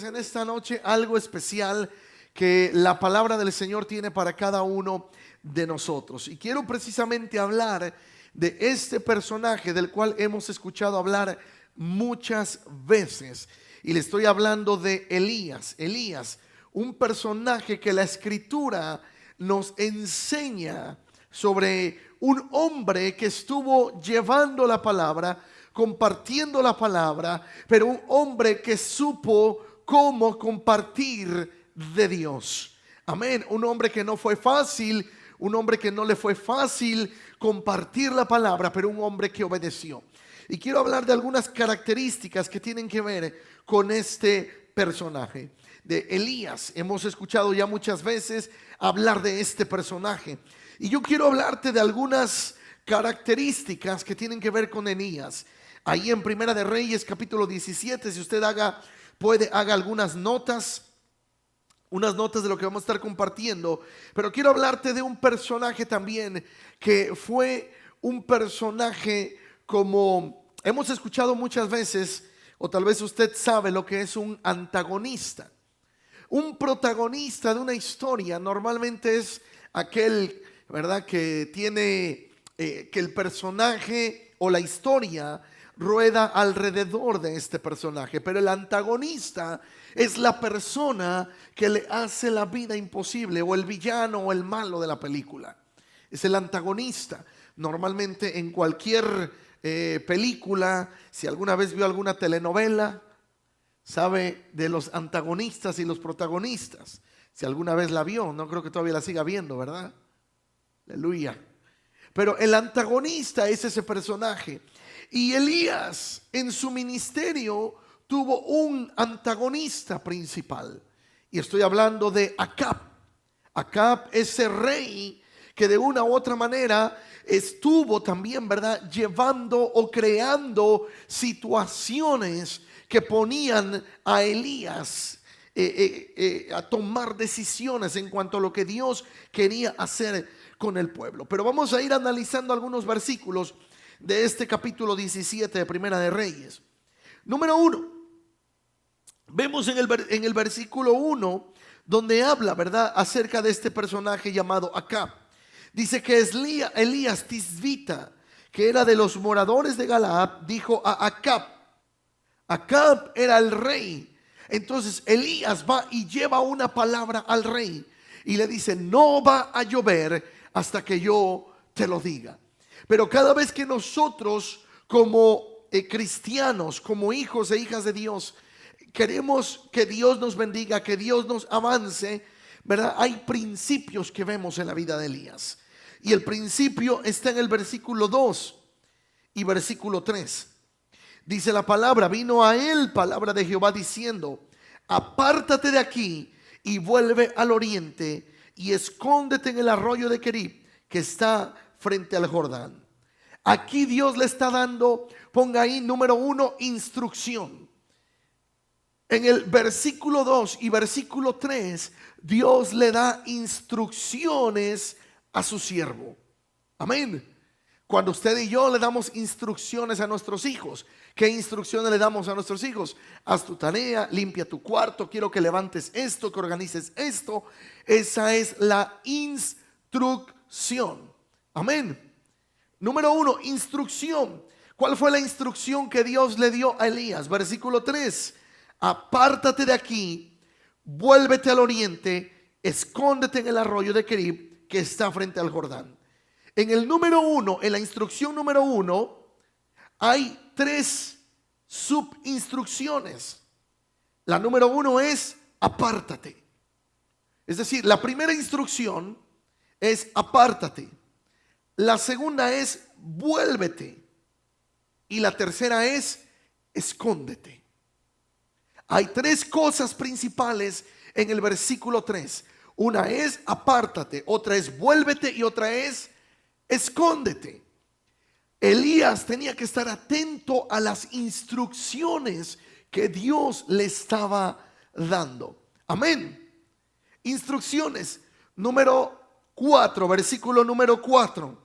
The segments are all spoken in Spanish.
en esta noche algo especial que la palabra del Señor tiene para cada uno de nosotros. Y quiero precisamente hablar de este personaje del cual hemos escuchado hablar muchas veces. Y le estoy hablando de Elías. Elías, un personaje que la Escritura nos enseña sobre un hombre que estuvo llevando la palabra, compartiendo la palabra, pero un hombre que supo cómo compartir de Dios. Amén. Un hombre que no fue fácil, un hombre que no le fue fácil compartir la palabra, pero un hombre que obedeció. Y quiero hablar de algunas características que tienen que ver con este personaje de Elías. Hemos escuchado ya muchas veces hablar de este personaje. Y yo quiero hablarte de algunas características que tienen que ver con Elías. Ahí en Primera de Reyes, capítulo 17, si usted haga algunas notas, unas notas de lo que vamos a estar compartiendo. Pero quiero hablarte de un personaje también que fue un personaje, como hemos escuchado muchas veces, o tal vez usted sabe lo que es un antagonista. Un protagonista de una historia normalmente es aquel, ¿verdad?, que tiene que el personaje o la historia rueda alrededor de este personaje, pero el antagonista es la persona que le hace la vida imposible, o el villano o el malo de la película. Es el antagonista. Normalmente en cualquier película, si alguna vez vio alguna telenovela, sabe de los antagonistas y los protagonistas. Si alguna vez la vio, no creo que todavía la siga viendo, ¿verdad? Aleluya. Pero el antagonista es ese personaje. Y Elías en su ministerio tuvo un antagonista principal. Y estoy hablando de Acab. Acab, ese rey que de una u otra manera estuvo también, ¿verdad?, llevando o creando situaciones que ponían a Elías a tomar decisiones en cuanto a lo que Dios quería hacer con el pueblo. Pero vamos a ir analizando algunos versículos de este capítulo 17 de Primera de Reyes. Número 1, vemos en el versículo 1 donde habla, ¿verdad?, acerca de este personaje llamado Acab. Dice que Elías Tisbita, que era de los moradores de Galaad, dijo a Acab. Acab era el rey. Entonces Elías va y lleva una palabra al rey y le dice: no va a llover hasta que yo te lo diga. Pero cada vez que nosotros como cristianos, como hijos e hijas de Dios, queremos que Dios nos bendiga, que Dios nos avance, ¿verdad?, hay principios que vemos en la vida de Elías. Y el principio está en el versículo 2 y versículo 3. Dice la palabra: vino a él palabra de Jehová diciendo: apártate de aquí y vuelve al oriente y escóndete en el arroyo de Querib, que está frente al Jordán. Aquí Dios le está dando, ponga ahí número 1, instrucción. En el versículo 2 y versículo 3, Dios le da instrucciones a su siervo. Amén. Cuando usted y yo le damos instrucciones a nuestros hijos, ¿qué instrucciones le damos a nuestros hijos? Haz tu tarea, limpia tu cuarto, quiero que levantes esto, que organices esto. Esa es la instrucción. Amén. Número 1, instrucción. ¿Cuál fue la instrucción que Dios le dio a Elías? Versículo 3. Apártate de aquí, vuélvete al oriente, escóndete en el arroyo de Querib, que está frente al Jordán. En el número 1, en la instrucción número 1, hay 3 subinstrucciones. La número 1 es apártate. Es decir, la primera instrucción es apártate. La segunda es vuélvete. Y la tercera es escóndete. Hay 3 cosas principales en el versículo 3. Una es apártate, otra es vuélvete y otra es escóndete. Elías tenía que estar atento a las instrucciones que Dios le estaba dando. Amén. Instrucciones. Número 4, versículo número 4.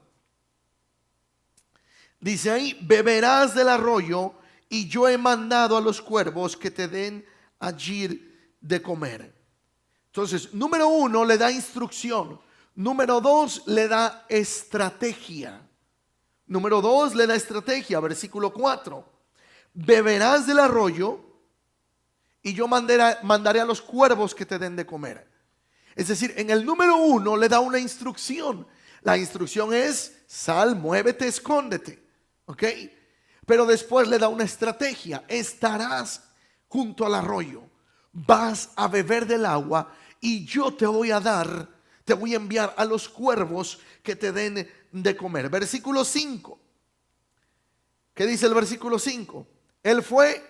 Dice ahí: beberás del arroyo y yo he mandado a los cuervos que te den allí de comer. Entonces, número 1, le da instrucción. Número 2, le da estrategia. Número 2, le da estrategia. Versículo 4. Beberás del arroyo y yo mandaré a los cuervos que te den de comer. Es decir, en el número 1 le da una instrucción. La instrucción es: sal, muévete, escóndete. ¿Ok? Pero después le da una estrategia. Estarás junto al arroyo, vas a beber del agua y yo te voy a enviar a los cuervos que te den de comer. Versículo 5. ¿Qué dice el versículo 5? Él fue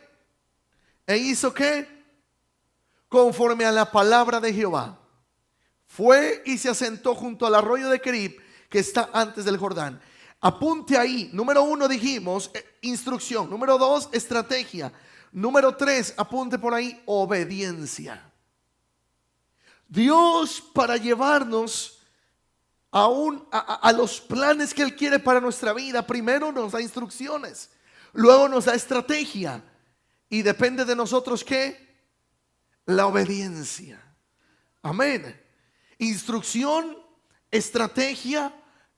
e hizo ¿qué? Conforme a la palabra de Jehová. Fue y se asentó junto al arroyo de Kerib, que está antes del Jordán. Apunte ahí. Número 1 dijimos instrucción. Número 2, estrategia. Número 3, apunte por ahí, obediencia. Dios, para llevarnos a los planes que Él quiere para nuestra vida, primero nos da instrucciones, luego nos da estrategia, y depende de nosotros ¿qué? La obediencia. Amén. Instrucción, estrategia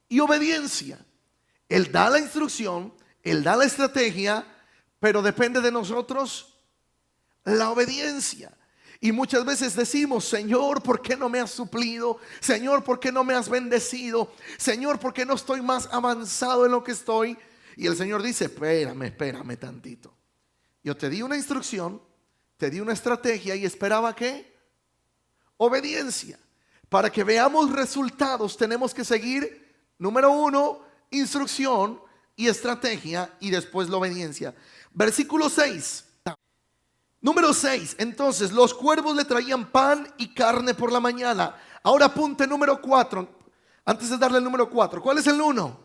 y obediencia. Él da la instrucción, Él da la estrategia, pero depende de nosotros la obediencia. Y muchas veces decimos: Señor, ¿por qué no me has suplido? Señor, ¿por qué no me has bendecido? Señor, ¿por qué no estoy más avanzado en lo que estoy? Y el Señor dice: espérame tantito. Yo te di una instrucción, te di una estrategia y esperaba ¿qué? Obediencia. Para que veamos resultados tenemos que seguir, número 1, instrucción y estrategia, y después la obediencia. Versículo 6. Número 6. Entonces los cuervos le traían pan y carne por la mañana. Ahora apunte número 4. Antes de darle el número 4, ¿cuál es el 1?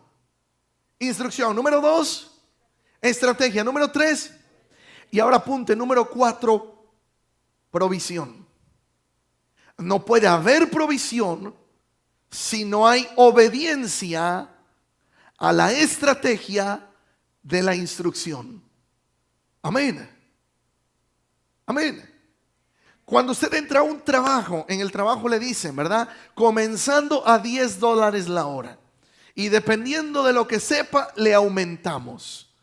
Instrucción. Número 2, estrategia. Número 3, y ahora apunte número 4, provisión. No puede haber provisión si no hay obediencia a la estrategia de la instrucción. Amén. Amén. Cuando usted entra a un trabajo, en el trabajo le dicen, ¿verdad? Comenzando a $10 la hora. Y dependiendo de lo que sepa, le aumentamos.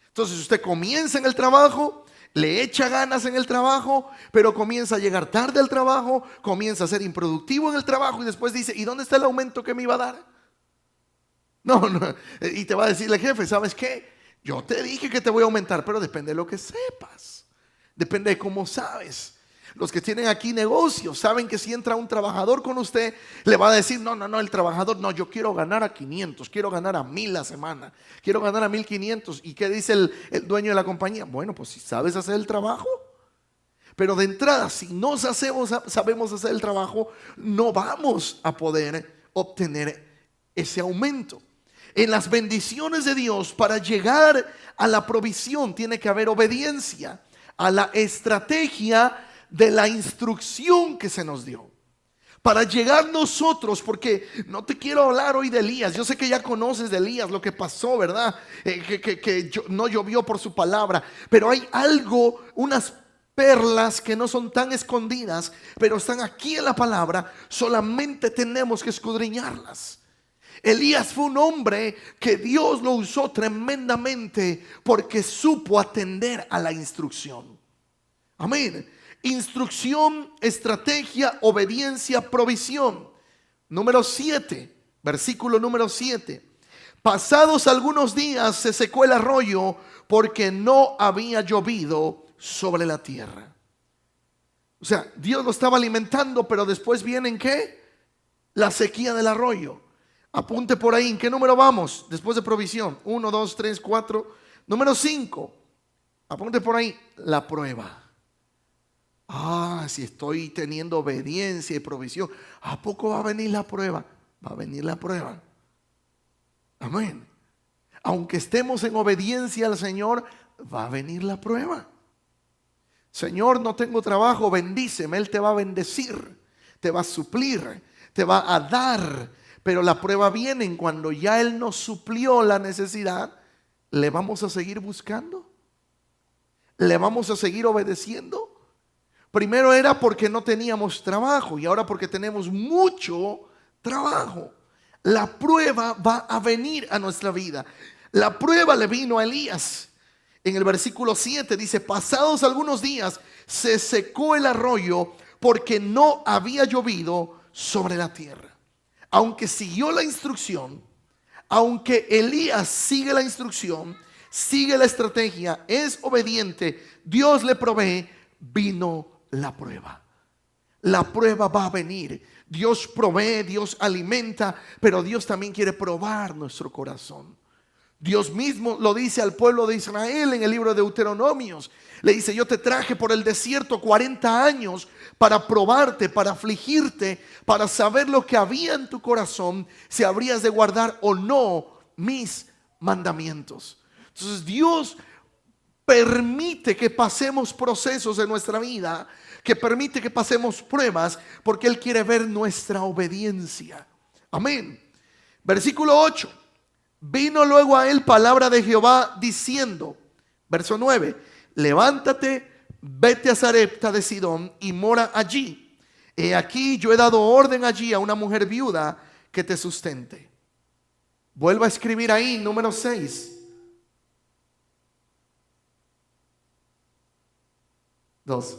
Entonces usted comienza en el trabajo, le echa ganas en el trabajo, pero comienza a llegar tarde al trabajo, comienza a ser improductivo en el trabajo y después dice: ¿y dónde está el aumento que me iba a dar? No. Y te va a decir el jefe: ¿sabes qué? Yo te dije que te voy a aumentar, pero depende de lo que sepas. Depende de cómo sabes. Los que tienen aquí negocios saben que si entra un trabajador con usted, le va a decir: no, el trabajador, no, yo quiero ganar a 500, quiero ganar a 1000 la semana, quiero ganar a 1500. ¿Y qué dice el dueño de la compañía? Bueno, pues si sabes hacer el trabajo. Pero de entrada, si no sabemos hacer el trabajo, no vamos a poder obtener ese aumento. En las bendiciones de Dios, para llegar a la provisión, tiene que haber obediencia a la estrategia de la instrucción que se nos dio. Para llegar nosotros, porque no te quiero hablar hoy de Elías, yo sé que ya conoces de Elías, lo que pasó, ¿verdad? Que no llovió por su palabra, pero hay algo, unas perlas que no son tan escondidas, pero están aquí en la palabra, solamente tenemos que escudriñarlas. Elías fue un hombre que Dios lo usó tremendamente porque supo atender a la instrucción. Amén. Instrucción, estrategia, obediencia, provisión. Número 7, versículo número 7. Pasados algunos días se secó el arroyo porque no había llovido sobre la tierra. O sea, Dios lo estaba alimentando, pero después viene ¿qué? La sequía del arroyo. Apunte por ahí, ¿en qué número vamos? Después de provisión, 1, 2, 3, 4. Número 5, apunte por ahí, la prueba. Si estoy teniendo obediencia y provisión, ¿a poco va a venir la prueba? Va a venir la prueba. Amén. Aunque estemos en obediencia al Señor, va a venir la prueba. Señor, no tengo trabajo, bendíceme. Él te va a bendecir, te va a suplir, te va a dar. Pero la prueba viene cuando ya Él nos suplió la necesidad. ¿Le vamos a seguir buscando? ¿Le vamos a seguir obedeciendo? Primero era porque no teníamos trabajo y ahora porque tenemos mucho trabajo. La prueba va a venir a nuestra vida. La prueba le vino a Elías. En el versículo 7 dice: pasados algunos días se secó el arroyo porque no había llovido sobre la tierra. Aunque siguió la instrucción, aunque Elías sigue la instrucción, sigue la estrategia, es obediente, Dios le provee, vino la prueba. La prueba va a venir. Dios provee, Dios alimenta, pero Dios también quiere probar nuestro corazón. Dios mismo lo dice al pueblo de Israel en el libro de Deuteronomios. Le dice: yo te traje por el desierto 40 años para probarte, para afligirte, para saber lo que había en tu corazón, si habrías de guardar o no mis mandamientos. Entonces Dios permite que pasemos procesos en nuestra vida, que permite que pasemos pruebas, porque Él quiere ver nuestra obediencia. Amén. Versículo 8. Vino luego a él palabra de Jehová diciendo, verso 9: levántate, vete a Sarepta de Sidón y mora allí. He aquí yo he dado orden allí a una mujer viuda que te sustente. Vuelvo a escribir ahí, número 6. 2.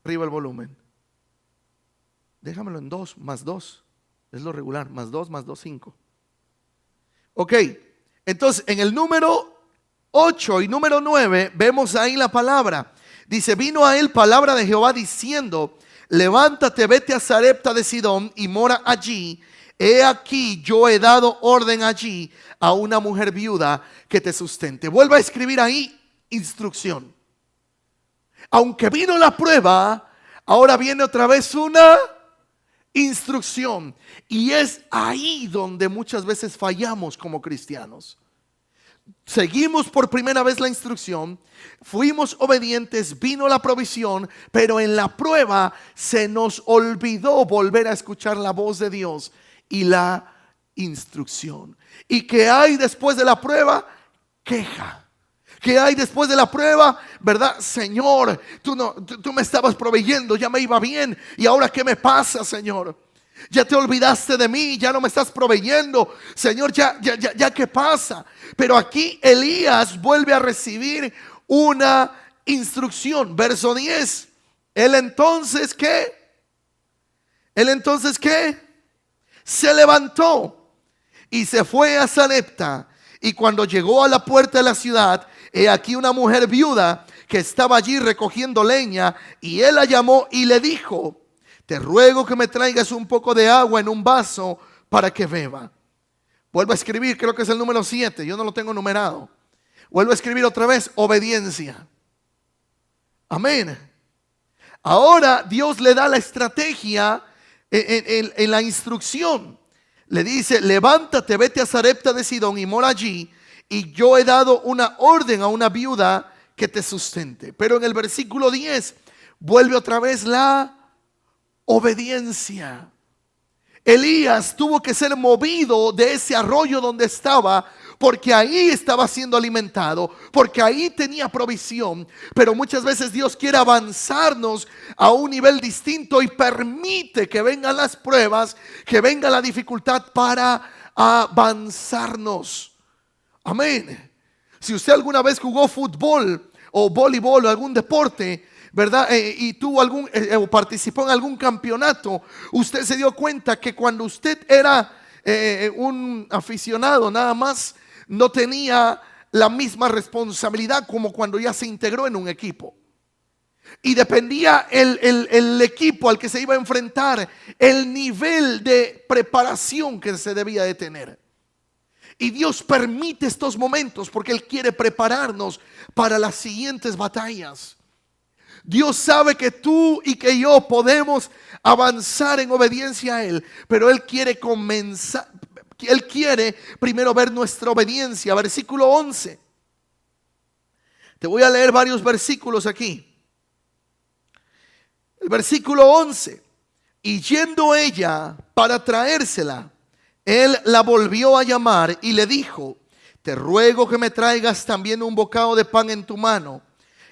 Arriba el volumen. Déjamelo en 2, más 2. Es lo regular, más 2, más 2, 5. Ok, entonces en el número 8 y número 9 vemos ahí la palabra. Dice: vino a él palabra de Jehová diciendo, levántate, vete a Sarepta de Sidón y mora allí. He aquí yo he dado orden allí a una mujer viuda que te sustente. Vuelva a escribir ahí, instrucción. Aunque vino la prueba, ahora viene otra vez una instrucción. Y es ahí donde muchas veces fallamos como cristianos. Seguimos por primera vez la instrucción, fuimos obedientes, vino la provisión, pero en la prueba se nos olvidó volver a escuchar la voz de Dios y la instrucción. ¿Y qué hay después de la prueba? Queja. ¿Qué hay después de la prueba? ¿Verdad? Señor, tú me estabas proveyendo, ya me iba bien, y ahora ¿qué me pasa, Señor? Ya te olvidaste de mí, ya no me estás proveyendo, Señor, ya ¿qué pasa? Pero aquí Elías vuelve a recibir una instrucción. Verso 10. Él entonces ¿qué? Se levantó y se fue a Sarepta. Y cuando llegó a la puerta de la ciudad, he aquí una mujer viuda que estaba allí recogiendo leña, y él la llamó y le dijo: te ruego que me traigas un poco de agua en un vaso para que beba. Vuelvo a escribir, creo que es el número 7, yo no lo tengo numerado. Vuelvo a escribir otra vez: obediencia. Amén. Ahora Dios le da la estrategia en la instrucción. Le dice: levántate, vete a Sarepta de Sidón y mora allí, y yo he dado una orden a una viuda que te sustente. Pero en el versículo 10 vuelve otra vez la obediencia. Elías tuvo que ser movido de ese arroyo donde estaba, porque ahí estaba siendo alimentado, porque ahí tenía provisión. Pero muchas veces Dios quiere avanzarnos a un nivel distinto y permite que vengan las pruebas, que venga la dificultad para avanzarnos. Amén. Si usted alguna vez jugó fútbol o voleibol o algún deporte, ¿verdad? Y tuvo o participó en algún campeonato, usted se dio cuenta que cuando usted era un aficionado nada más, no tenía la misma responsabilidad como cuando ya se integró en un equipo. Y dependía el equipo al que se iba a enfrentar, el nivel de preparación que se debía de tener. Y Dios permite estos momentos porque Él quiere prepararnos para las siguientes batallas. Dios sabe que tú y que yo podemos avanzar en obediencia a Él, pero Él quiere comenzar. Él quiere primero ver nuestra obediencia. Versículo 11. Te voy a leer varios versículos aquí. El versículo 11. Y yendo ella para traérsela, él la volvió a llamar y le dijo: te ruego que me traigas también un bocado de pan en tu mano.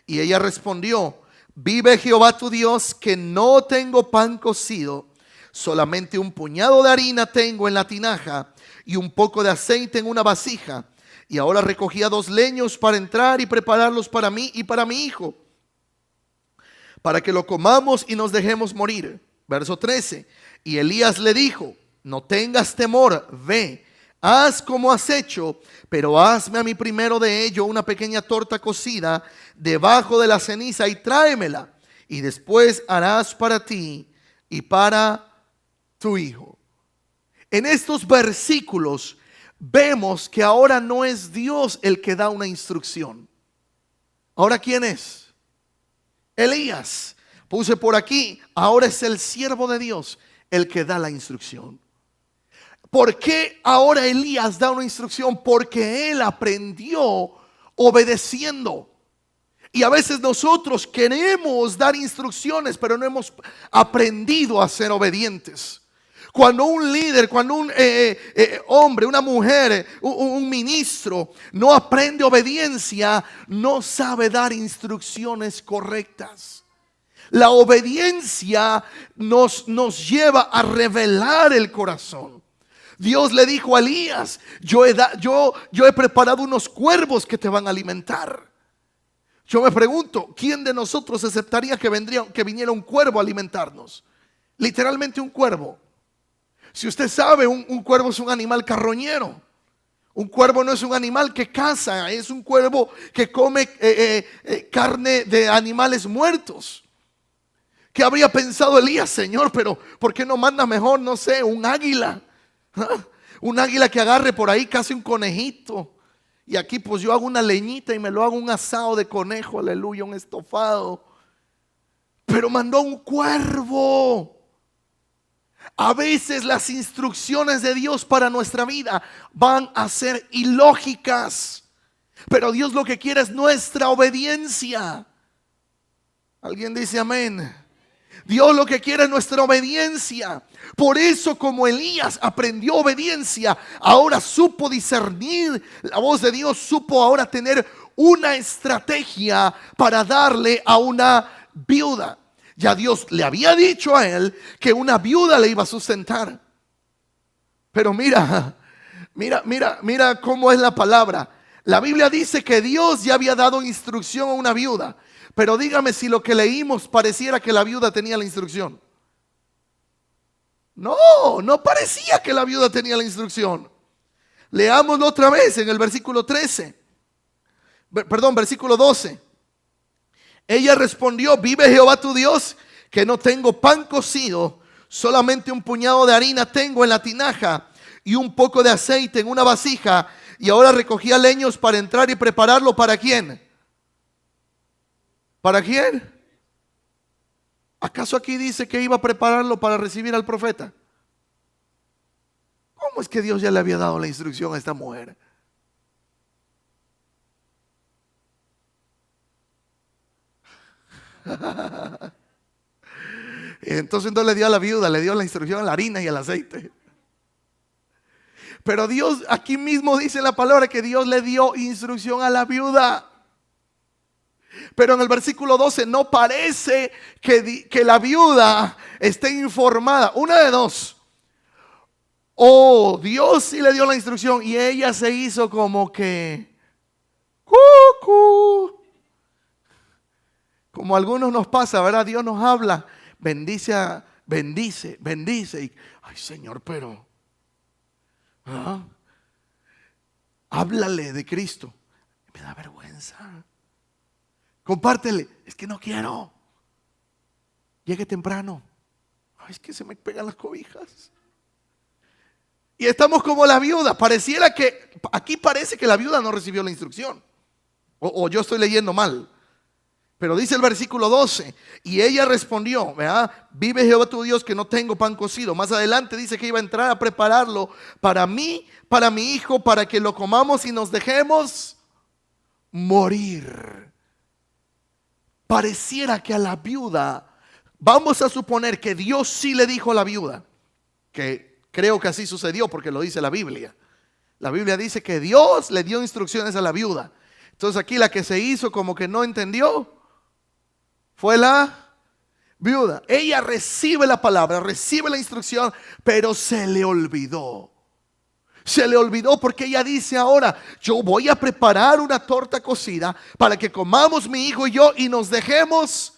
Y ella respondió, vive Jehová tu Dios, que no tengo pan cocido, solamente un puñado de harina tengo en la tinaja y un poco de aceite en una vasija. Y ahora recogía 2 leños para entrar y prepararlos para mí y para mi hijo, para que lo comamos y nos dejemos morir. Verso 13. Y Elías le dijo, no tengas temor, ve, haz como has hecho, pero hazme a mí primero de ello una pequeña torta cocida debajo de la ceniza y tráemela, y después harás para ti y para tu hijo. En estos versículos vemos que ahora no es Dios el que da una instrucción. ¿Ahora quién es? Elías. Puse por aquí, ahora es el siervo de Dios el que da la instrucción. ¿Por qué ahora Elías da una instrucción? Porque él aprendió obedeciendo. Y a veces nosotros queremos dar instrucciones, pero no hemos aprendido a ser obedientes. Cuando un líder, cuando un hombre, una mujer, un ministro no aprende obediencia, no sabe dar instrucciones correctas. La obediencia nos lleva a revelar el corazón. Dios le dijo a Elías, yo he preparado unos cuervos que te van a alimentar. Yo me pregunto, ¿quién de nosotros aceptaría que viniera un cuervo a alimentarnos? Literalmente un cuervo. Si usted sabe, un cuervo es un animal carroñero. Un cuervo no es un animal que caza, es un cuervo que come carne de animales muertos. ¿Qué habría pensado Elías? Señor, pero ¿por qué no manda mejor, no sé, un águila? Un águila que agarre por ahí casi un conejito. Y aquí pues yo hago una leñita y me lo hago un asado de conejo, aleluya, un estofado. Pero mandó un cuervo. A veces las instrucciones de Dios para nuestra vida van a ser ilógicas, pero Dios lo que quiere es nuestra obediencia. ¿Alguien dice amén? Dios lo que quiere es nuestra obediencia. Por eso, como Elías aprendió obediencia, ahora supo discernir la voz de Dios, supo ahora tener una estrategia para darle a una viuda. Ya Dios le había dicho a él que una viuda le iba a sustentar. Pero mira cómo es la palabra. La Biblia dice que Dios ya había dado instrucción a una viuda. Pero dígame si lo que leímos pareciera que la viuda tenía la instrucción. No parecía que la viuda tenía la instrucción. Leámoslo otra vez en el versículo 13. Versículo 12. Ella respondió, vive Jehová tu Dios, que no tengo pan cocido, solamente un puñado de harina tengo en la tinaja y un poco de aceite en una vasija. Y ahora recogía leños para entrar y prepararlo. ¿Para quién? ¿Para quién? ¿Acaso aquí dice que iba a prepararlo para recibir al profeta? ¿Cómo es que Dios ya le había dado la instrucción a esta mujer? Entonces le dio a la viuda, le dio la instrucción a la harina y al aceite. Pero Dios aquí mismo dice en la palabra que Dios le dio instrucción a la viuda. Pero en el versículo 12 no parece que la viuda esté informada. Una de dos. O Dios sí le dio la instrucción y ella se hizo como que cucú. Como a algunos nos pasa, ¿verdad? Dios nos habla, bendice. Y, ay Señor, pero háblale de Cristo. Me da vergüenza. Compártele. Es que no quiero. Llegue temprano. Ay, es que se me pegan las cobijas. Y estamos como la viuda. Pareciera que, aquí parece que la viuda no recibió la instrucción. O yo estoy leyendo mal. Pero dice el versículo 12, y ella respondió, ¿verdad? Vive Jehová tu Dios que no tengo pan cocido. Más adelante dice que iba a entrar a prepararlo para mí, para mi hijo, para que lo comamos y nos dejemos morir. Pareciera que a la viuda, vamos a suponer que Dios sí le dijo a la viuda, que creo que así sucedió porque lo dice la Biblia. La Biblia dice que Dios le dio instrucciones a la viuda. Entonces aquí la que se hizo como que no entendió fue la viuda. Ella recibe la palabra, recibe la instrucción, pero se le olvidó. Se le olvidó porque ella dice ahora: yo voy a preparar una torta cocida para que comamos mi hijo y yo y nos dejemos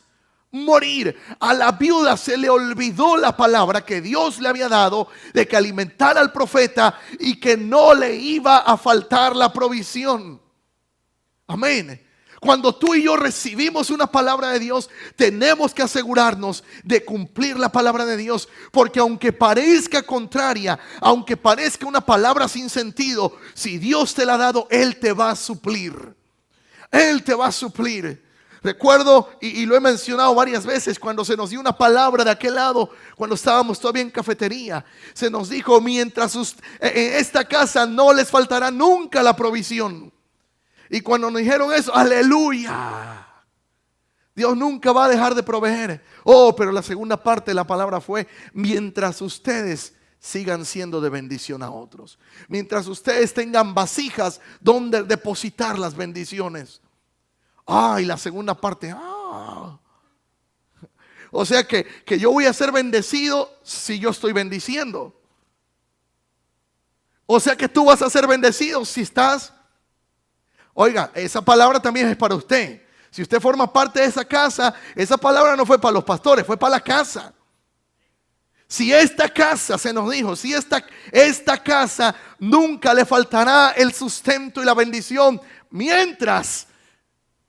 morir. A la viuda se le olvidó la palabra que Dios le había dado de que alimentara al profeta y que no le iba a faltar la provisión. Amén. Cuando tú y yo recibimos una palabra de Dios, tenemos que asegurarnos de cumplir la palabra de Dios, porque aunque parezca contraria, aunque parezca una palabra sin sentido, si Dios te la ha dado, Él te va a suplir. Él te va a suplir. Recuerdo, y lo he mencionado varias veces, cuando se nos dio una palabra de aquel lado, cuando estábamos todavía en cafetería, se nos dijo: mientras en esta casa no les faltará nunca la provisión. Y cuando nos dijeron eso, aleluya, Dios nunca va a dejar de proveer. Oh, pero la segunda parte de la palabra fue: mientras ustedes sigan siendo de bendición a otros, mientras ustedes tengan vasijas donde depositar las bendiciones. Y la segunda parte, o sea que yo voy a ser bendecido si yo estoy bendiciendo. O sea que tú vas a ser bendecido si estás. Oiga, esa palabra también es para usted. Si usted forma parte de esa casa, esa palabra no fue para los pastores, fue para la casa. Si esta casa, se nos dijo, si esta casa nunca le faltará el sustento y la bendición mientras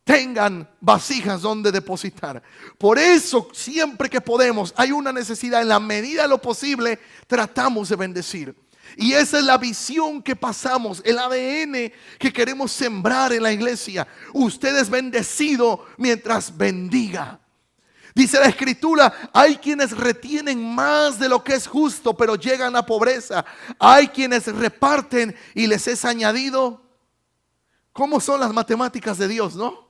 tengan vasijas donde depositar. Por eso siempre que podemos, hay una necesidad, en la medida de lo posible tratamos de bendecir. Y esa es la visión que pasamos, el ADN que queremos sembrar en la iglesia. Usted es bendecido mientras bendiga. Dice la escritura: hay quienes retienen más de lo que es justo, pero llegan a pobreza. Hay quienes reparten y les es añadido. ¿Cómo son las matemáticas de Dios, no?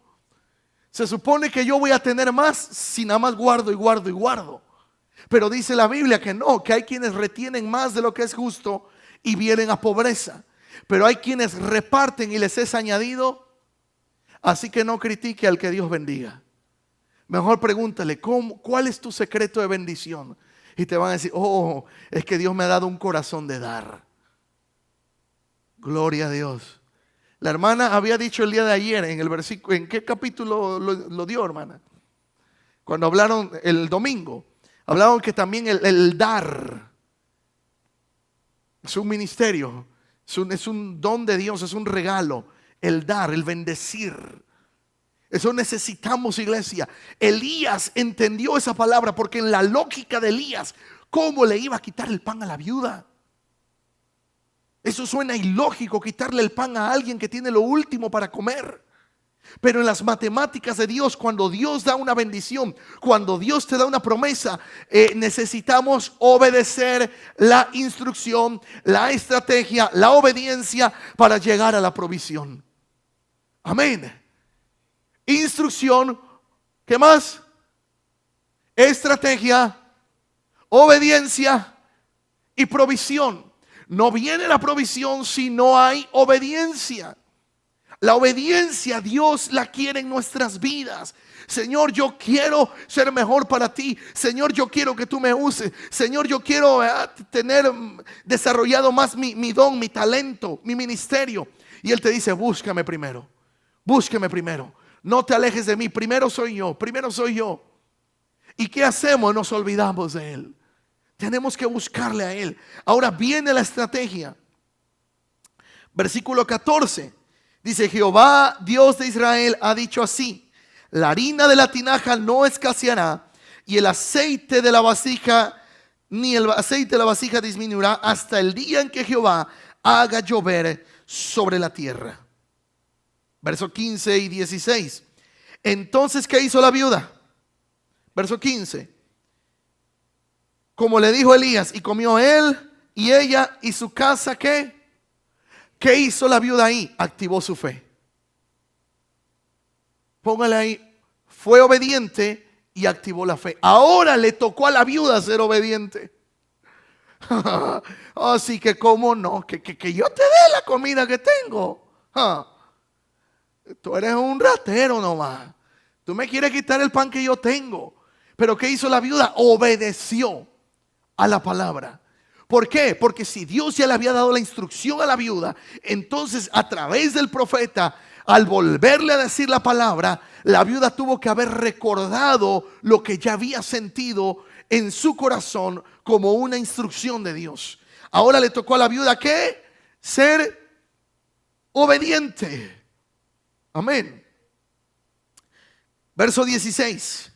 Se supone que yo voy a tener más si nada más guardo y guardo y guardo. Pero dice la Biblia que no, que hay quienes retienen más de lo que es justo y vienen a pobreza. Pero hay quienes reparten y les es añadido. Así que no critique al que Dios bendiga. Mejor pregúntale: ¿cuál es tu secreto de bendición? Y te van a decir: es que Dios me ha dado un corazón de dar. Gloria a Dios. La hermana había dicho el día de ayer en el versículo, ¿en qué capítulo lo dio, hermana? Cuando hablaron el domingo, hablaron que también el dar es un ministerio, es un don de Dios, es un regalo. El dar, el bendecir. Eso necesitamos, iglesia. Elías entendió esa palabra, porque en la lógica de Elías, ¿cómo le iba a quitar el pan a la viuda? Eso suena ilógico, quitarle el pan a alguien que tiene lo último para comer. Pero en las matemáticas de Dios, cuando Dios da una bendición, cuando Dios te da una promesa, necesitamos obedecer la instrucción, la estrategia, la obediencia para llegar a la provisión. Amén. Instrucción, ¿qué más? Estrategia, obediencia y provisión. No viene la provisión si no hay obediencia. La obediencia Dios la quiere en nuestras vidas. Señor, yo quiero ser mejor para ti. Señor, yo quiero que tú me uses. Señor, yo quiero tener desarrollado más mi don, mi talento, mi ministerio. Y Él te dice: búscame primero. Búsqueme primero. No te alejes de mí. Primero soy yo. Primero soy yo. ¿Y qué hacemos? Nos olvidamos de Él. Tenemos que buscarle a Él. Ahora viene la estrategia. Versículo 14. Dice: Jehová, Dios de Israel, ha dicho así: la harina de la tinaja no escaseará, y el aceite de la vasija, ni el aceite de la vasija disminuirá, hasta el día en que Jehová haga llover sobre la tierra. Verso 15 y 16. Entonces, ¿qué hizo la viuda? Verso 15. Como le dijo Elías, y comió él y ella y su casa. ¿Qué hizo la viuda ahí? Activó su fe. Póngale ahí: fue obediente y activó la fe. Ahora le tocó a la viuda ser obediente. Así que cómo no, que yo te dé la comida que tengo. Tú eres un ratero nomás. Tú me quieres quitar el pan que yo tengo. Pero ¿qué hizo la viuda? Obedeció a la palabra. ¿Por qué? Porque si Dios ya le había dado la instrucción a la viuda, entonces a través del profeta, al volverle a decir la palabra, la viuda tuvo que haber recordado lo que ya había sentido en su corazón como una instrucción de Dios. Ahora le tocó a la viuda ¿qué? Ser obediente. Amén. Verso 16.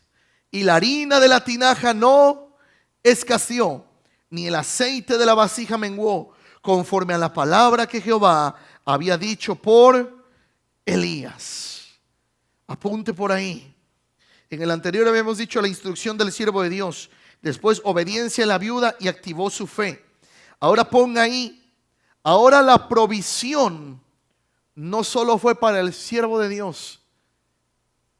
Y la harina de la tinaja no escaseó, ni el aceite de la vasija menguó, conforme a la palabra que Jehová había dicho por Elías. Apunte por ahí. En el anterior habíamos dicho la instrucción del siervo de Dios. Después obediencia a la viuda y activó su fe. Ahora ponga ahí. Ahora la provisión no solo fue para el siervo de Dios,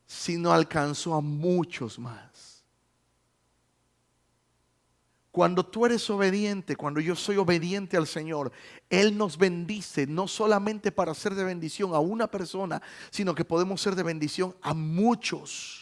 sino alcanzó a muchos más. Cuando tú eres obediente, cuando yo soy obediente al Señor, Él nos bendice no solamente para ser de bendición a una persona, sino que podemos ser de bendición a muchos.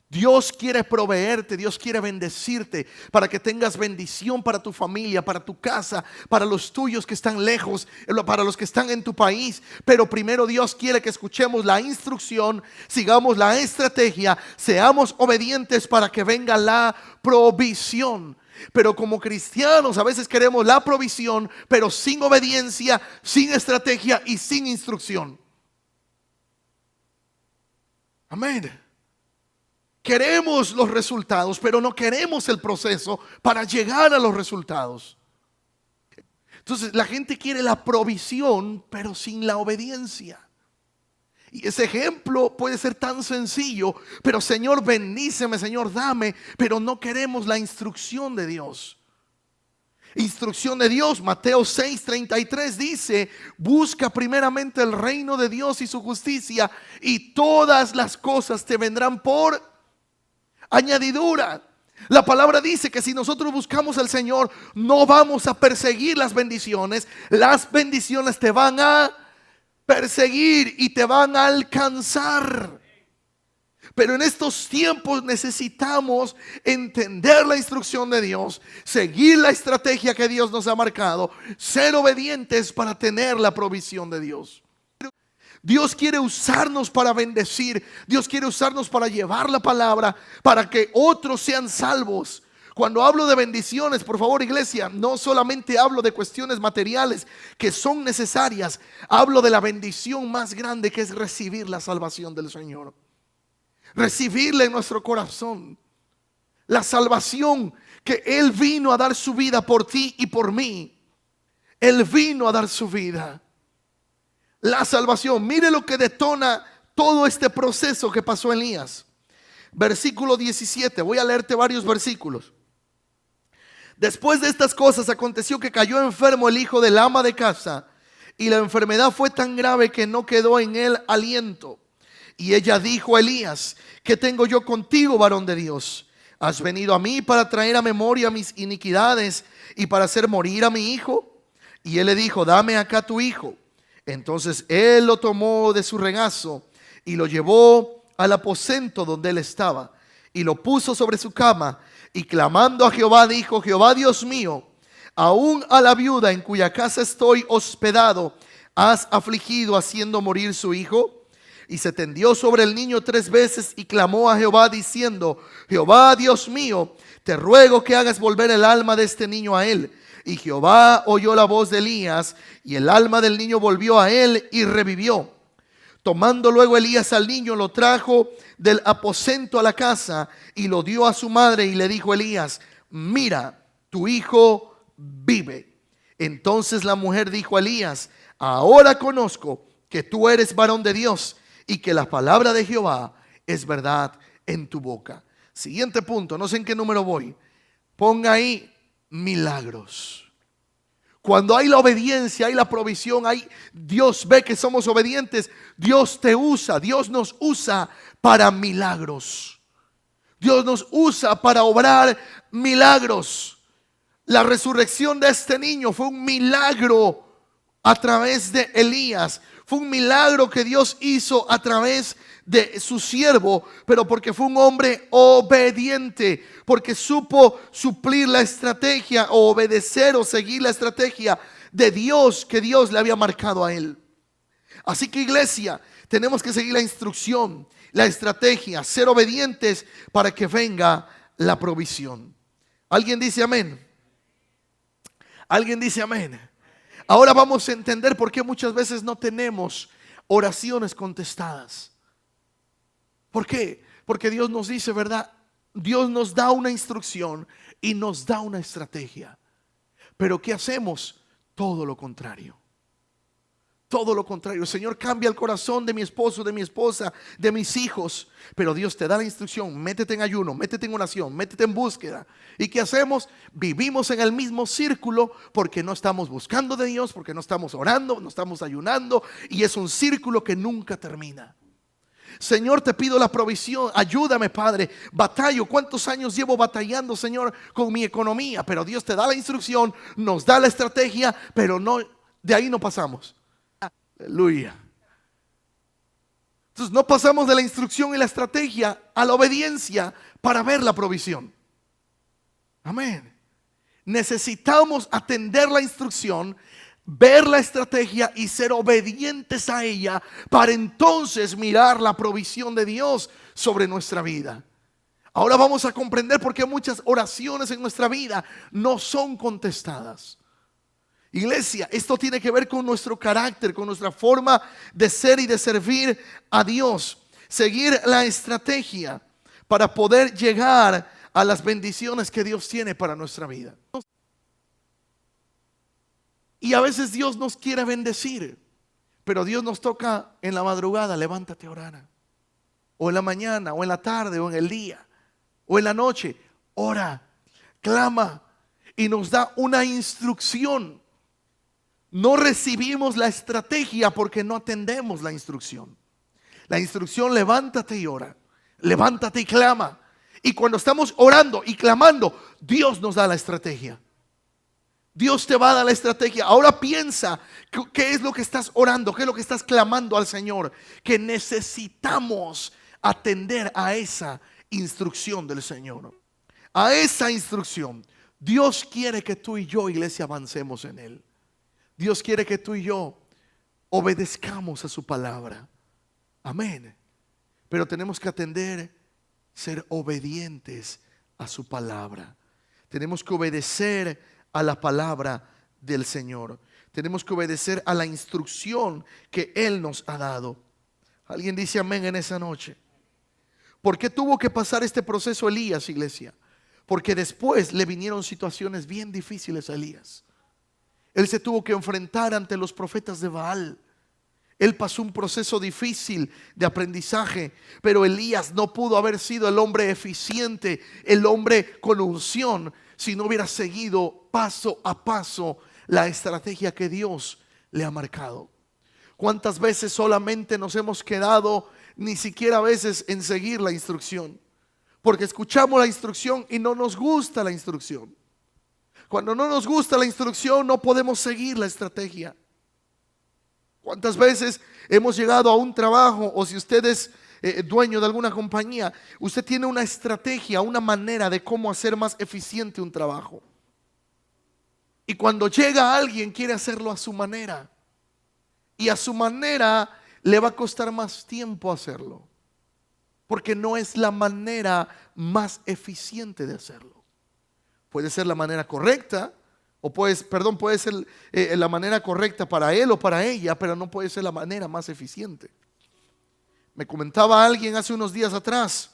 Dios quiere proveerte, Dios quiere bendecirte para que tengas bendición para tu familia, para tu casa, para los tuyos que están lejos, para los que están en tu país. Pero primero Dios quiere que escuchemos la instrucción, sigamos la estrategia, seamos obedientes para que venga la provisión. Pero como cristianos a veces queremos la provisión, pero sin obediencia, sin estrategia y sin instrucción. Amén. Queremos los resultados, pero no queremos el proceso para llegar a los resultados. Entonces la gente quiere la provisión, pero sin la obediencia. Y ese ejemplo puede ser tan sencillo, pero Señor, bendíceme, Señor, dame, pero no queremos la instrucción de Dios. Instrucción de Dios, Mateo 6:33 dice: busca primeramente el reino de Dios y su justicia, y todas las cosas te vendrán por añadidura. La palabra dice que si nosotros buscamos al Señor, no vamos a perseguir las bendiciones te van a perseguir y te van a alcanzar. Pero en estos tiempos necesitamos entender la instrucción de Dios, seguir la estrategia que Dios nos ha marcado, ser obedientes para tener la provisión de Dios. Dios quiere usarnos para bendecir. Dios quiere usarnos para llevar la palabra, para que otros sean salvos. Cuando hablo de bendiciones, por favor, iglesia, no solamente hablo de cuestiones materiales que son necesarias. Hablo de la bendición más grande, que es recibir la salvación del Señor. Recibirla en nuestro corazón. La salvación que Él vino a dar su vida por ti y por mí. Él vino a dar su vida. La salvación. Mire lo que detona todo este proceso que pasó Elías. Versículo 17. Voy a leerte varios versículos. Después de estas cosas aconteció que cayó enfermo el hijo del ama de casa, y la enfermedad fue tan grave que no quedó en él aliento. Y ella dijo a Elías: ¿qué tengo yo contigo, varón de Dios? ¿Has venido a mí para traer a memoria mis iniquidades y para hacer morir a mi hijo? Y él le dijo: dame acá tu hijo. Entonces él lo tomó de su regazo y lo llevó al aposento donde él estaba, y lo puso sobre su cama, y clamando a Jehová dijo: Jehová Dios mío, aún a la viuda en cuya casa estoy hospedado has afligido, haciendo morir su hijo. Y se tendió sobre el niño 3 veces y clamó a Jehová diciendo: Jehová Dios mío, te ruego que hagas volver el alma de este niño a él. Y Jehová oyó la voz de Elías, y el alma del niño volvió a él y revivió. Tomando luego Elías al niño, lo trajo del aposento a la casa y lo dio a su madre, y le dijo Elías: mira, tu hijo vive. Entonces la mujer dijo a Elías: ahora conozco que tú eres varón de Dios, y que la palabra de Jehová es verdad en tu boca. Siguiente punto, no sé en qué número voy. Ponga ahí: milagros. Cuando hay la obediencia, hay la provisión, Dios ve que somos obedientes, Dios te usa, Dios nos usa para milagros. Dios nos usa para obrar milagros. La resurrección de este niño fue un milagro a través de Elías. Fue un milagro que Dios hizo a través de su siervo, pero porque fue un hombre obediente, porque supo suplir la estrategia o obedecer o seguir la estrategia de Dios que Dios le había marcado a él. Así que, iglesia, tenemos que seguir la instrucción, la estrategia, ser obedientes para que venga la provisión. ¿Alguien dice amén? ¿Alguien dice amén? Ahora vamos a entender por qué muchas veces no tenemos oraciones contestadas. ¿Por qué? Porque Dios nos dice, ¿verdad? Dios nos da una instrucción y nos da una estrategia. Pero ¿qué hacemos? Todo lo contrario. Todo lo contrario. El Señor cambia el corazón de mi esposo, de mi esposa, de mis hijos. Pero Dios te da la instrucción: métete en ayuno, métete en oración, métete en búsqueda. ¿Y qué hacemos? Vivimos en el mismo círculo porque no estamos buscando de Dios, porque no estamos orando, no estamos ayunando. Y es un círculo que nunca termina. Señor, te pido la provisión, ayúdame, Padre. Batallo, ¿cuántos años llevo batallando, Señor, con mi economía? Pero Dios te da la instrucción, nos da la estrategia, pero no, de ahí no pasamos. Aleluya. Entonces no pasamos de la instrucción y la estrategia a la obediencia para ver la provisión. Amén. Necesitamos atender la instrucción, ver la estrategia y ser obedientes a ella para entonces mirar la provisión de Dios sobre nuestra vida. Ahora vamos a comprender por qué muchas oraciones en nuestra vida no son contestadas. Iglesia, esto tiene que ver con nuestro carácter, con nuestra forma de ser y de servir a Dios. Seguir la estrategia para poder llegar a las bendiciones que Dios tiene para nuestra vida. Y a veces Dios nos quiere bendecir, pero Dios nos toca en la madrugada: levántate a orar. O en la mañana, o en la tarde, o en el día, o en la noche. Ora, clama, y nos da una instrucción. No recibimos la estrategia porque no atendemos la instrucción. La instrucción: levántate y ora, levántate y clama. Y cuando estamos orando y clamando, Dios nos da la estrategia. Dios te va a dar la estrategia. Ahora piensa, ¿qué es lo que estás orando? ¿Qué es lo que estás clamando al Señor? Que necesitamos atender a esa instrucción del Señor. A esa instrucción. Dios quiere que tú y yo, iglesia, avancemos en Él. Dios quiere que tú y yo obedezcamos a su palabra. Amén. Pero tenemos que atender, ser obedientes a su palabra. Tenemos que obedecer a la palabra del Señor. Tenemos que obedecer a la instrucción que Él nos ha dado. ¿Alguien dice amén en esa noche? ¿Por qué tuvo que pasar este proceso Elías, iglesia? Porque después le vinieron situaciones bien difíciles a Elías. Él se tuvo que enfrentar ante los profetas de Baal. Él pasó un proceso difícil de aprendizaje, pero Elías no pudo haber sido el hombre eficiente, el hombre con unción, si no hubiera seguido paso a paso la estrategia que Dios le ha marcado. ¿Cuántas veces solamente nos hemos quedado, ni siquiera a veces, en seguir la instrucción? Porque escuchamos la instrucción y no nos gusta la instrucción. Cuando no nos gusta la instrucción, no podemos seguir la estrategia. ¿Cuántas veces hemos llegado a un trabajo, o si usted es dueño de alguna compañía, usted tiene una estrategia, una manera de cómo hacer más eficiente un trabajo? Y cuando llega alguien, quiere hacerlo a su manera. Y a su manera le va a costar más tiempo hacerlo, porque no es la manera más eficiente de hacerlo. Puede ser la manera correcta, puede ser la manera correcta para él o para ella, pero no puede ser la manera más eficiente. Me comentaba alguien hace unos días atrás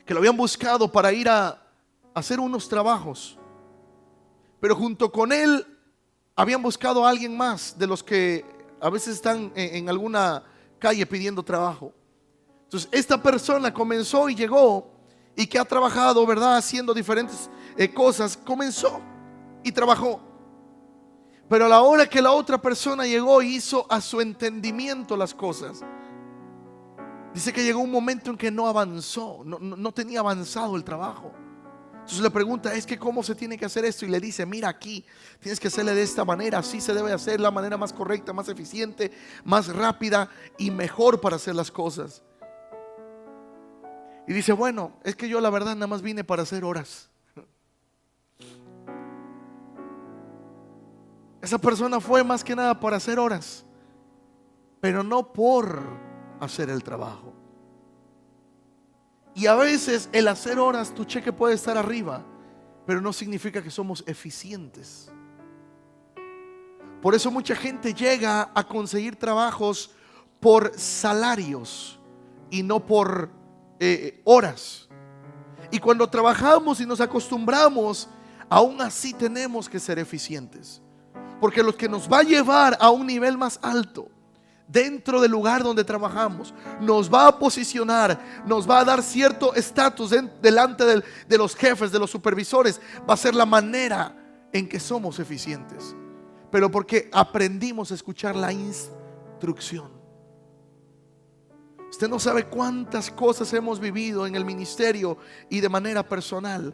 que lo habían buscado para ir a hacer unos trabajos, pero junto con él habían buscado a alguien más de los que a veces están en alguna calle pidiendo trabajo. Entonces esta persona comenzó y llegó, y que ha trabajado, ¿verdad?, haciendo diferentes cosas, comenzó y trabajó. Pero a la hora que la otra persona llegó y hizo a su entendimiento las cosas, dice que llegó un momento en que no avanzó, no tenía avanzado el trabajo. Entonces le pregunta, es que ¿cómo se tiene que hacer esto? Y le dice, mira aquí, tienes que hacerle de esta manera, así se debe hacer, la manera más correcta, más eficiente, más rápida y mejor para hacer las cosas. Y dice, bueno, es que yo la verdad nada más vine para hacer horas. Esa persona fue más que nada para hacer horas, pero no por hacer el trabajo. Y a veces el hacer horas, tu cheque puede estar arriba, pero no significa que somos eficientes. Por eso mucha gente llega a conseguir trabajos por salarios y no por horas. Y cuando trabajamos y nos acostumbramos, aún así tenemos que ser eficientes. Porque lo que nos va a llevar a un nivel más alto dentro del lugar donde trabajamos, nos va a posicionar, nos va a dar cierto estatus delante de los jefes, de los supervisores. Va a ser la manera en que somos eficientes, pero porque aprendimos a escuchar la instrucción. Usted no sabe cuántas cosas hemos vivido en el ministerio y de manera personal,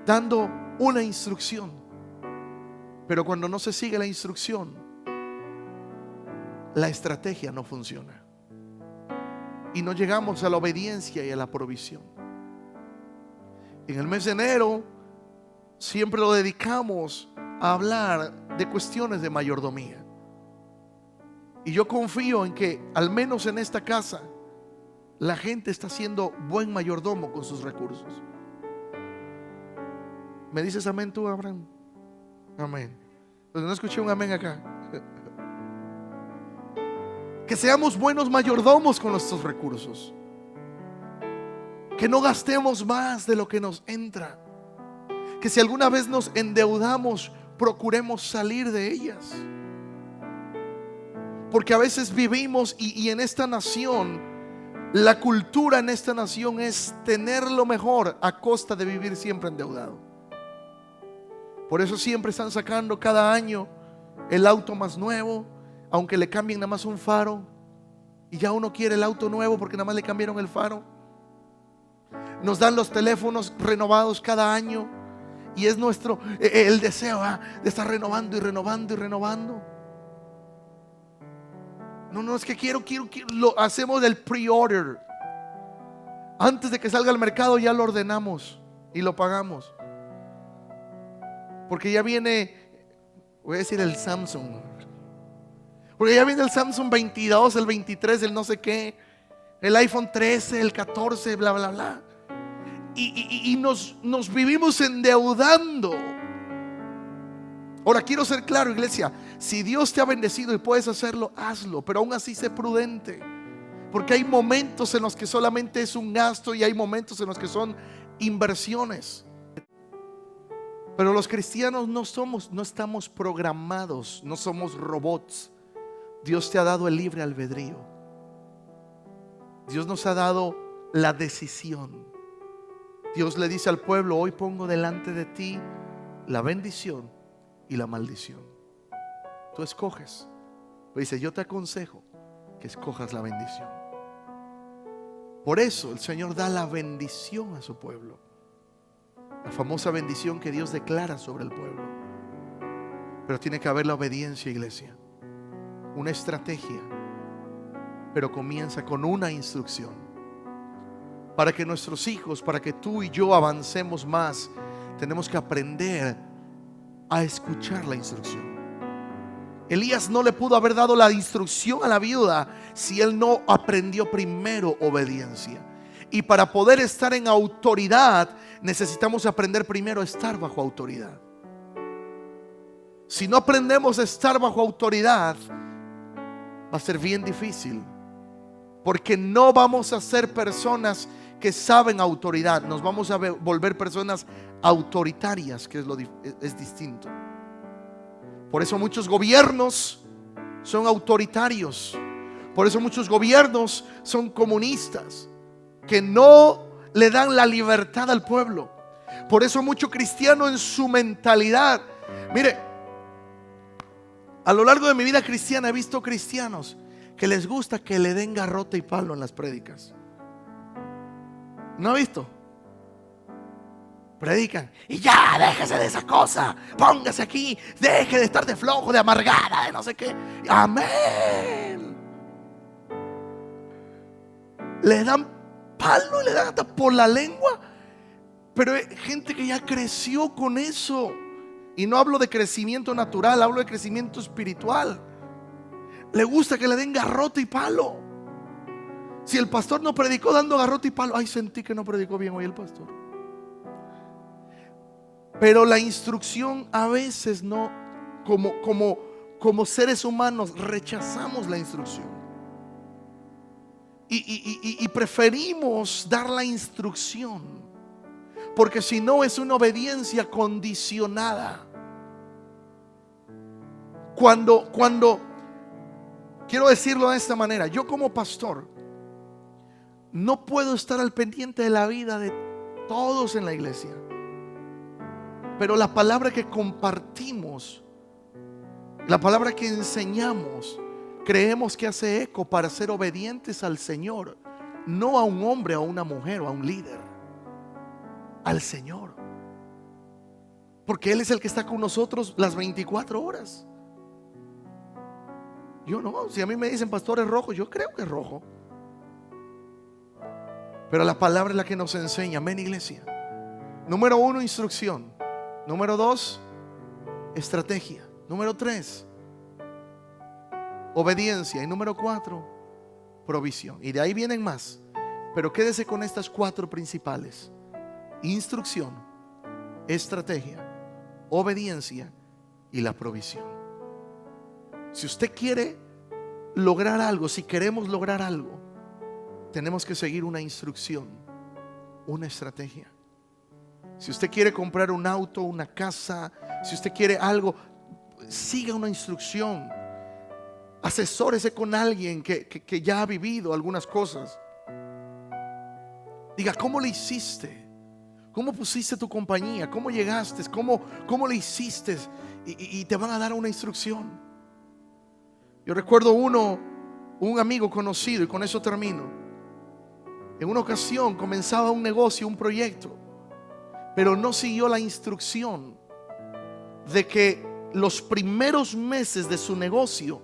dando una instrucción, pero cuando no se sigue la instrucción, la estrategia no funciona y no llegamos a la obediencia y a la provisión. En el mes de enero siempre lo dedicamos a hablar de cuestiones de mayordomía, y yo confío en que al menos en esta casa la gente está siendo buen mayordomo con sus recursos. ¿Me dices amén tú, Abraham? Amén. Pues no escuché un amén acá. Que seamos buenos mayordomos con nuestros recursos, que no gastemos más de lo que nos entra, que si alguna vez nos endeudamos, procuremos salir de ellas. Porque a veces vivimos y en esta nación, la cultura en esta nación es tener lo mejor a costa de vivir siempre endeudado. Por eso siempre están sacando cada año el auto más nuevo, aunque le cambien nada más un faro, y ya uno quiere el auto nuevo porque nada más le cambiaron el faro. Nos dan los teléfonos renovados cada año, y es nuestro el deseo de estar renovando y renovando y renovando. No, es que quiero, lo hacemos del pre-order. Antes de que salga al mercado ya lo ordenamos y lo pagamos, porque ya viene, voy a decir el Samsung, porque ya viene el Samsung 22, el 23, el no sé qué, el iPhone 13, el 14, bla, bla, bla. Y nos vivimos endeudando. Ahora quiero ser claro, iglesia, si Dios te ha bendecido y puedes hacerlo, hazlo, pero aún así sé prudente, porque hay momentos en los que solamente es un gasto y hay momentos en los que son inversiones. Pero los cristianos no estamos programados, no somos robots. Dios te ha dado el libre albedrío. Dios nos ha dado la decisión. Dios le dice al pueblo: hoy pongo delante de ti la bendición y la maldición. Tú escoges. Pero dice: yo te aconsejo que escojas la bendición. Por eso el Señor da la bendición a su pueblo, la famosa bendición que Dios declara sobre el pueblo. Pero tiene que haber la obediencia, iglesia, una estrategia, pero comienza con una instrucción. Para que nuestros hijos, para que tú y yo avancemos más, tenemos que aprender a escuchar la instrucción. Elías no le pudo haber dado la instrucción a la viuda si él no aprendió primero obediencia. Y para poder estar en autoridad, necesitamos aprender primero a estar bajo autoridad. Si no aprendemos a estar bajo autoridad, va a ser bien difícil, porque no vamos a ser personas que saben autoridad, nos vamos a volver personas autoritarias, que es distinto. Por eso muchos gobiernos son autoritarios. Por eso muchos gobiernos son comunistas, que no le dan la libertad al pueblo. Por eso mucho cristiano en su mentalidad, mire, a lo largo de mi vida cristiana he visto cristianos que les gusta que le den garrote y palo en las prédicas. ¿No ha visto? Predican y ya, déjese de esa cosa, póngase aquí, deje de estar de flojo, de amargada, de no sé qué. Amén. Le dan palo, le dan hasta por la lengua. Pero hay gente que ya creció con eso. Y no hablo de crecimiento natural, hablo de crecimiento espiritual. Le gusta que le den garrote y palo. Si el pastor no predicó dando garrote y palo, ay, sentí que no predicó bien hoy el pastor. Pero la instrucción a veces no, como seres humanos rechazamos la instrucción. Y preferimos dar la instrucción, porque si no es una obediencia condicionada. Cuando quiero decirlo de esta manera, yo como pastor no puedo estar al pendiente de la vida de todos en la iglesia, pero la palabra que compartimos, la palabra que enseñamos, creemos que hace eco para ser obedientes al Señor, no a un hombre, a una mujer o a un líder, al Señor, porque Él es el que está con nosotros las 24 horas. Yo no, si a mí me dicen pastor es rojo, yo creo que es rojo, pero la palabra es la que nos enseña. Amén, iglesia. Número 1, instrucción. Número 2, estrategia. Número 3, obediencia. Y número 4, provisión. Y de ahí vienen más, pero quédese con estas 4 principales: instrucción, estrategia, obediencia y la provisión. Si usted quiere lograr algo, si queremos lograr algo, tenemos que seguir una instrucción, una estrategia. Si usted quiere comprar un auto, una casa, si usted quiere algo, siga una instrucción. Asesórese con alguien que ya ha vivido algunas cosas. Diga, ¿cómo le hiciste? ¿Cómo pusiste tu compañía? ¿Cómo llegaste? ¿Cómo le hiciste? Y te van a dar una instrucción. Yo recuerdo un amigo conocido, y con eso termino. En una ocasión comenzaba un negocio, un proyecto, pero no siguió la instrucción de que los primeros meses de su negocio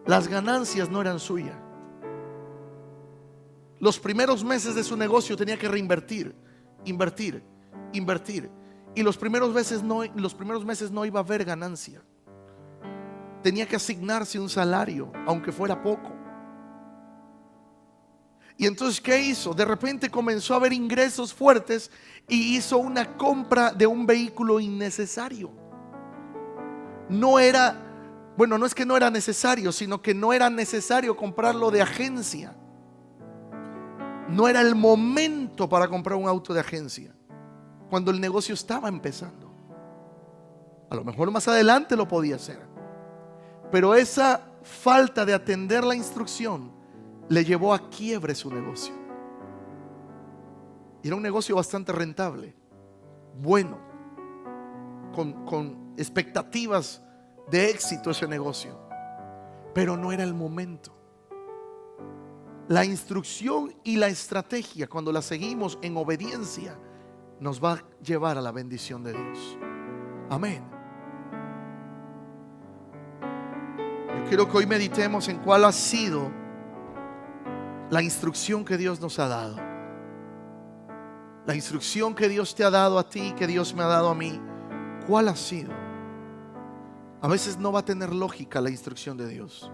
las ganancias no eran suyas. Los primeros meses de su negocio tenía que reinvertir, invertir. Y los primeros meses no iba a haber ganancia. Tenía que asignarse un salario, aunque fuera poco. Y entonces, ¿qué hizo? De repente comenzó a haber ingresos fuertes y hizo una compra de un vehículo innecesario. No es que no era necesario, sino que no era necesario comprarlo de agencia. No era el momento para comprar un auto de agencia cuando el negocio estaba empezando. A lo mejor más adelante lo podía hacer, pero esa falta de atender la instrucción le llevó a quiebre su negocio. Y era un negocio bastante rentable, bueno, con expectativas de éxito ese negocio, pero no era el momento. La instrucción y la estrategia, cuando la seguimos en obediencia, nos va a llevar a la bendición de Dios. Amén. Yo quiero que hoy meditemos en cuál ha sido la instrucción que Dios nos ha dado. La instrucción que Dios te ha dado a ti, que Dios me ha dado a mí, ¿cuál ha sido? A veces no va a tener lógica la instrucción de Dios,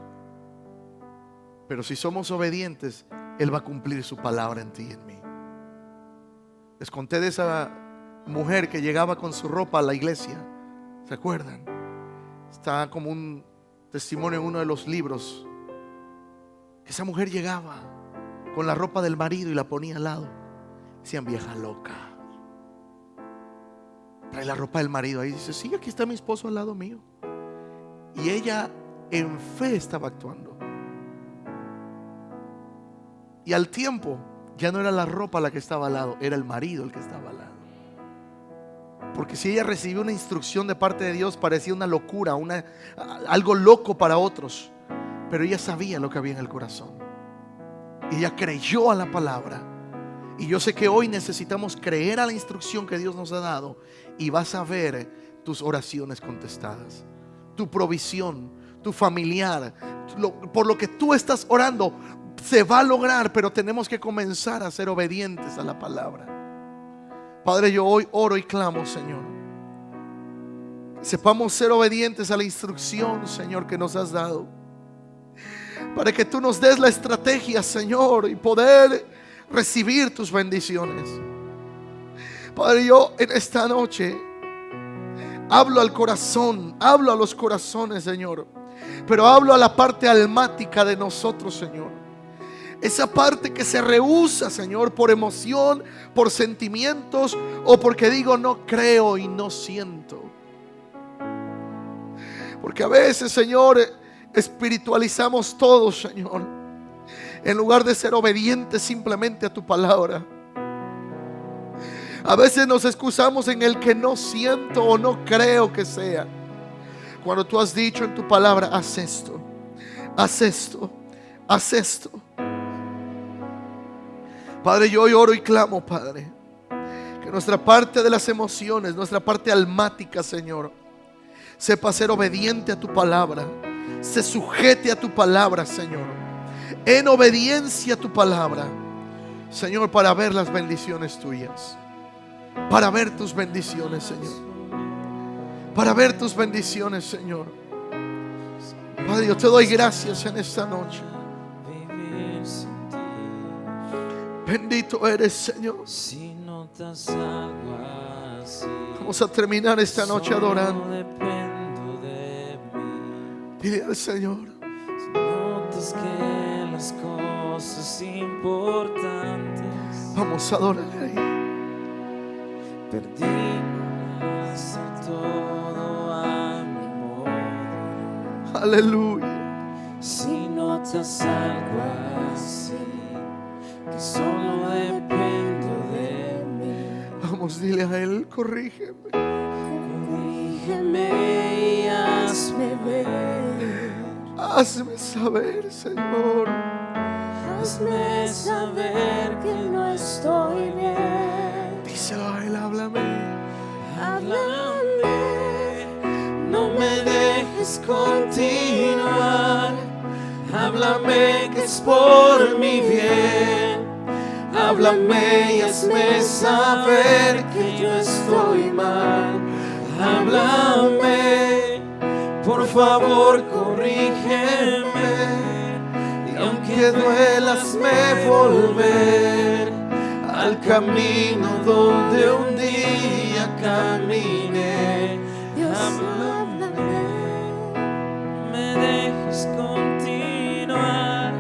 pero si somos obedientes, Él va a cumplir su palabra en ti y en mí. Les conté de esa mujer que llegaba con su ropa a la iglesia, ¿se acuerdan? Está como un testimonio en uno de los libros. Esa mujer llegaba con la ropa del marido y la ponía al lado. Decían, vieja loca, trae la ropa del marido ahí. Dice, sí, aquí está mi esposo al lado mío. Y ella en fe estaba actuando. Y al tiempo ya no era la ropa la que estaba al lado, era el marido el que estaba al lado. Porque si ella recibió una instrucción de parte de Dios, parecía una locura, algo loco para otros, pero ella sabía lo que había en el corazón. Y ella creyó a la palabra. Y yo sé que hoy necesitamos creer a la instrucción que Dios nos ha dado, y vas a ver tus oraciones contestadas, tu provisión, tu familiar, por lo que tú estás orando se va a lograr, pero tenemos que comenzar a ser obedientes a la palabra. Padre, yo hoy oro y clamo, Señor, que sepamos ser obedientes a la instrucción, Señor, que nos has dado, para que tú nos des la estrategia, Señor, y poder recibir tus bendiciones. Padre, yo en esta noche hablo al corazón, hablo a los corazones, Señor, pero hablo a la parte almática de nosotros, Señor. Esa parte que se rehúsa, Señor, por emoción, por sentimientos, o porque digo no creo y no siento. Porque a veces, Señor, espiritualizamos todo, Señor, en lugar de ser obedientes simplemente a tu palabra. A veces nos excusamos en el que no siento o no creo que sea, cuando tú has dicho en tu palabra: haz esto, haz esto, haz esto. Padre, yo hoy oro y clamo, Padre, que nuestra parte de las emociones, nuestra parte almática, Señor, sepa ser obediente a tu palabra, se sujete a tu palabra, Señor, en obediencia a tu palabra, Señor, para ver las bendiciones tuyas, para ver tus bendiciones, Señor, para ver tus bendiciones, Señor. Padre, yo te doy gracias en esta noche. Bendito eres, Señor. Vamos a terminar esta noche adorando. Dile al Señor: Si notas que las cosas importantes vamos a adorarle ahí. perdí hacer todo a mi modo. Aleluya. Si notas algo así, que solo dependo de mí, Vamos, dile a Él: corrígeme. corrígeme y hazme ver. Hazme saber, Señor. Hazme saber que no estoy bien. Díselo a Él: háblame. Háblame, no me dejes continuar. Háblame que es por mi bien. Háblame y hazme saber que yo estoy mal. Háblame, por favor corrígeme. Y aunque duela, hazme volver al camino donde un día caminé. Dios, Háblame, me dejes continuar.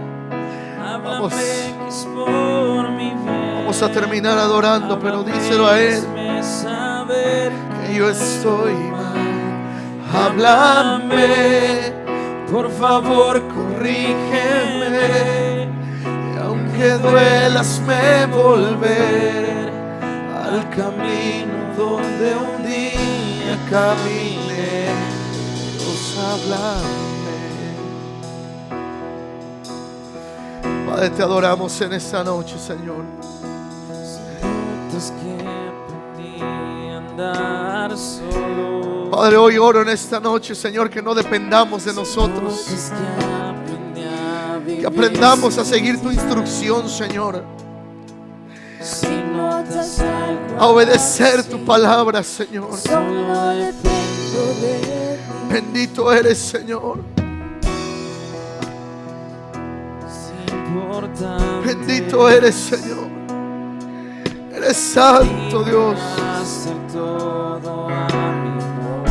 Vamos. Háblame que es por mi bien. Vamos a terminar adorando, pero díselo a Él: Hazme saber que yo estoy mal. háblame, por favor corrígeme. Y aunque duela, hazme volver al camino donde un día caminé. Dios, háblame. Padre, te adoramos en esta noche, Señor. Notas que aprendí a andar solo. Padre, hoy oro en esta noche, Señor, que no dependamos de nosotros, Notas que aprendí a que vivir aprendamos a seguir tu instrucción, Señor, si notas algo a obedecer tu palabra, Señor. solo dependo de ti. Bendito eres, Señor. Bendito eres, Señor. Eres santo, Dios. Hacer todo a mi modo.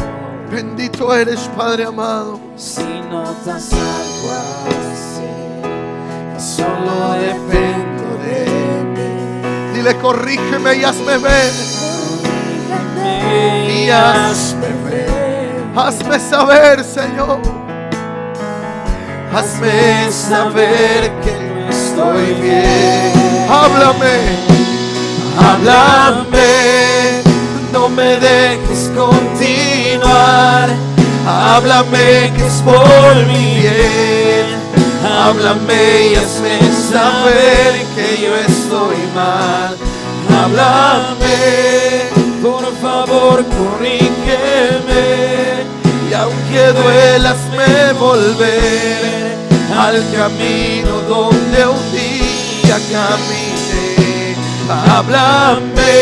Bendito eres, Padre amado. Si notas algo así, solo dependo de mí. Dile: corrígeme y hazme ver. Corrígeme y hazme ver. Hazme saber, Señor. Hazme saber que no estoy bien. Háblame. Háblame, no me dejes continuar. Háblame que es por mi bien. Háblame y hazme saber que yo estoy estoy mal. Háblame, por favor, corrígeme. Y aunque duela, hazme volver al camino donde un día caminé. Háblame,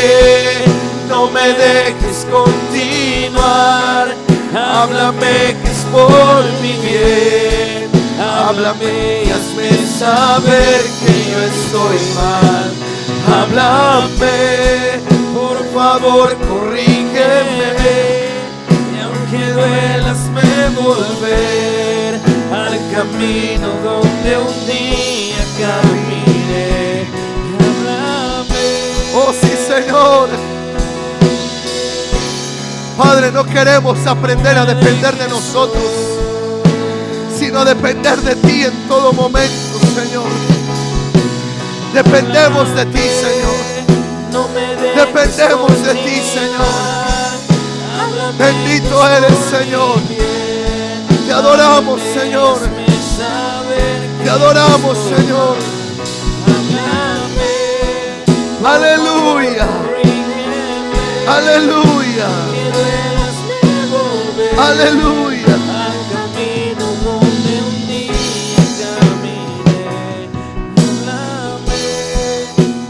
no me dejes continuar. Háblame que es por mi bien. Háblame y hazme saber que yo estoy mal. Háblame, por favor, corrígeme. Y aunque duela, hazme volver al camino donde un día caminé. Háblame. Oh sí, Señor. Padre, no queremos aprender a depender de nosotros, sino depender de ti en todo momento, Señor. Dependemos de ti, Señor. Dependemos de ti, Señor. Bendito eres, Señor. Te adoramos, Señor. Te adoramos, Señor. Aleluya. Aleluya. Aleluya.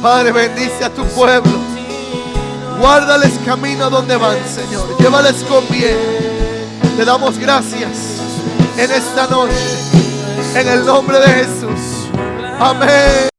Padre, bendice a tu pueblo. Guárdales camino donde van, Señor. Llévales con bien. Te damos gracias en esta noche, en el nombre de Jesús. Amén.